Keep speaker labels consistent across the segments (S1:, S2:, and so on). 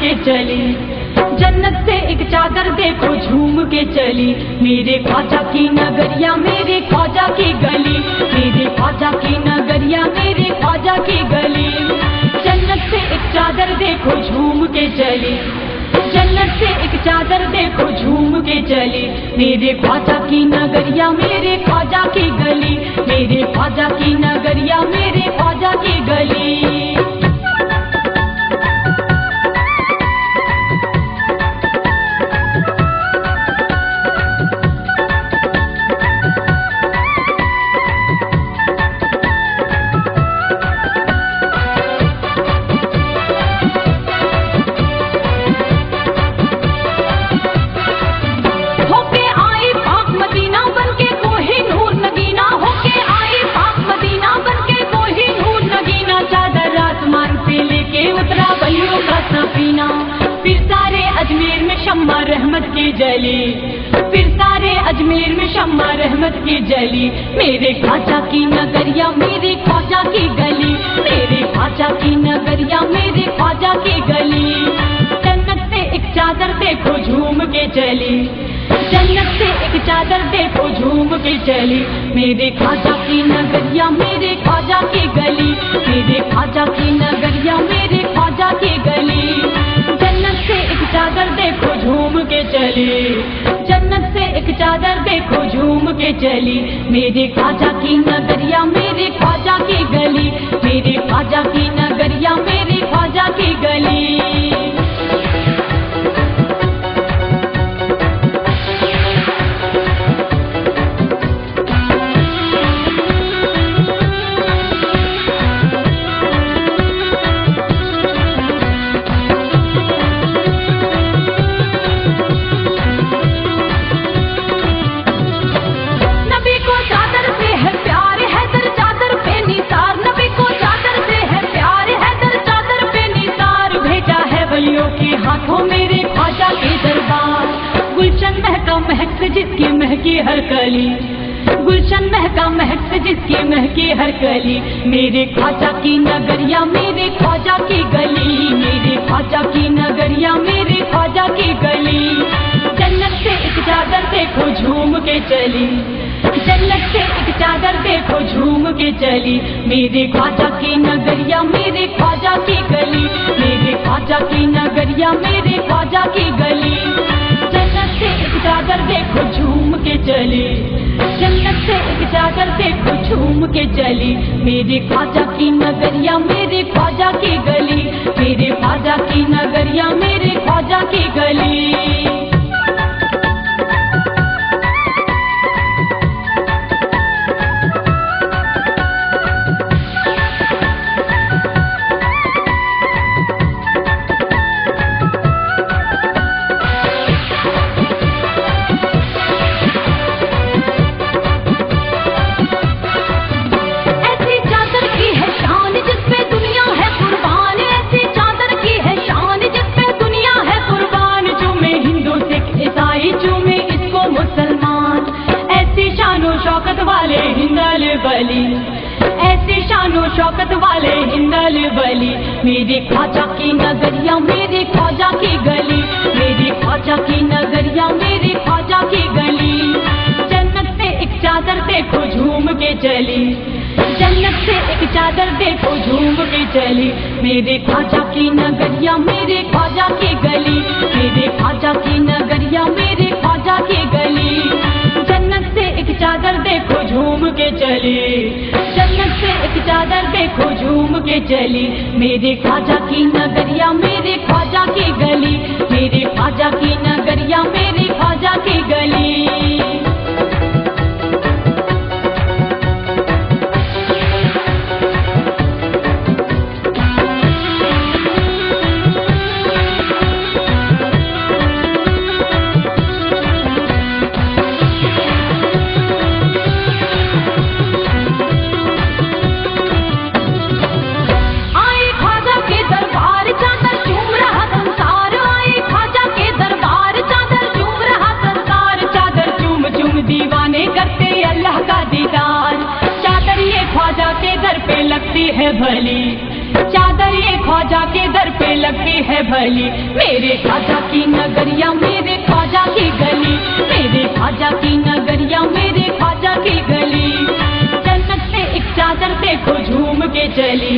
S1: के चली। जन्नत से एक चादर देखो झूम के चली, मेरे ख्वाजा की नगरिया मेरे ख्वाजा की गली, मेरे ख्वाजा की नगरिया मेरे ख्वाजा की गली। जन्नत से एक चादर देखो झूम के चली, जन्नत से एक चादर देखो झूम के चली, मेरे ख्वाजा की नगरिया मेरे ख्वाजा की गली, मेरे ख्वाजा की नगरिया मेरे ख्वाजा की गली। फिर सारे अजमेर में शम्मा रहमत की जली, फिर सारे अजमेर में शम्मा रहमत की जली, मेरे ख्वाजा की नगरिया मेरे ख्वाजा की गली, मेरे ख्वाजा की नगरिया मेरे ख्वाजा की गली। जन्नत से एक चादर देखो झूम के चली, जन्नत से एक चादर देखो झूम के चली, मेरे ख्वाजा की नगरिया मेरे ख्वाजा की गली, मेरे ख्वाजा की नगरिया मेरे ख्वाजा की गली। जन्नत से एक चादर देखो झूम के चली, जन्नत से एक चादर देखो झूम के चली, मेरे ख्वाजा की नगरिया मेरे ख्वाजा की गली, मेरे ख्वाजा की नगरिया मेरे ख्वाजा की गली। महक से जिसकी महकी हर कली, गुलशन महका महक से जिसकी महकी हर कली, मेरे ख्वाजा की नगरिया मेरे ख्वाजा की गली, मेरे ख्वाजा की नगरिया मेरे ख्वाजा की गली। जन्नत से एक चादर देखो झूम के चली, जन्नत से एक चादर देखो झूम के चली, मेरे ख्वाजा की नगरिया मेरे ख्वाजा की गली, मेरे ख्वाजा की नगरिया मेरे ख्वाजा की गली। जन्नत से एक चादर देखो झूम के चली, जन्नत से एक चादर देखो झूम के चली, मेरे ख्वाजा की नगरिया मेरे ख्वाजा की गली, मेरे ख्वाजा की नगरिया मेरे ख्वाजा की गली। ऐसे शानो शौकत वाले हिंदल बली, मेरे ख्वाजा की नगरिया मेरे ख्वाजा की गली, मेरे ख्वाजा की नगरिया मेरे ख्वाजा की गली। जन्नत से एक चादर देखो झूम के चली, जन्नत से एक चादर देखो झूम के चली, मेरे ख्वाजा की नगरिया मेरे ख्वाजा की गली, मेरे ख्वाजा की नगरिया मेरे ख्वाजा की गली। जन्नत से एक चादर देखो झूम के चली, जन्नत से एक चादर देखो झूम के चली, मेरे ख्वाजा की नगरिया मेरे ख्वाजा की गली, मेरे ख्वाजा की नगरिया मेरे ख्वाजा की गली। लगती है भली, चादर ये ख्वाजा के दर पे लगती है भली, मेरे ख्वाजा की नगरिया मेरे ख्वाजा की गली, मेरे ख्वाजा की नगरिया मेरे ख्वाजा की गली। जन्नत से एक चादर देखो झूम के चली,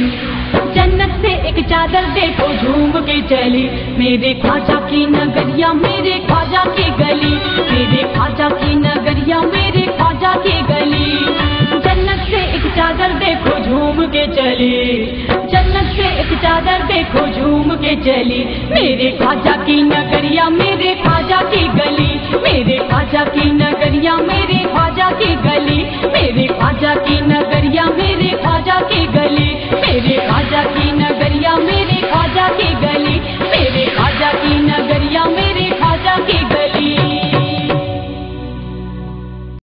S1: जन्नत से एक चादर देखो झूम के चली, मेरे ख्वाजा की नगरिया मेरे ख्वाजा की गली, मेरे ख्वाजा की नगरिया मेरे ख्वाजा की गली। जन्नत से एक चादर देखो झूम के चली, जन्नत से एक चादर देखो झूम के चली, मेरे ख्वाजा की नगरिया मेरे ख्वाजा की गली, मेरे ख्वाजा की नगरिया मेरे ख्वाजा की गली, मेरे ख्वाजा की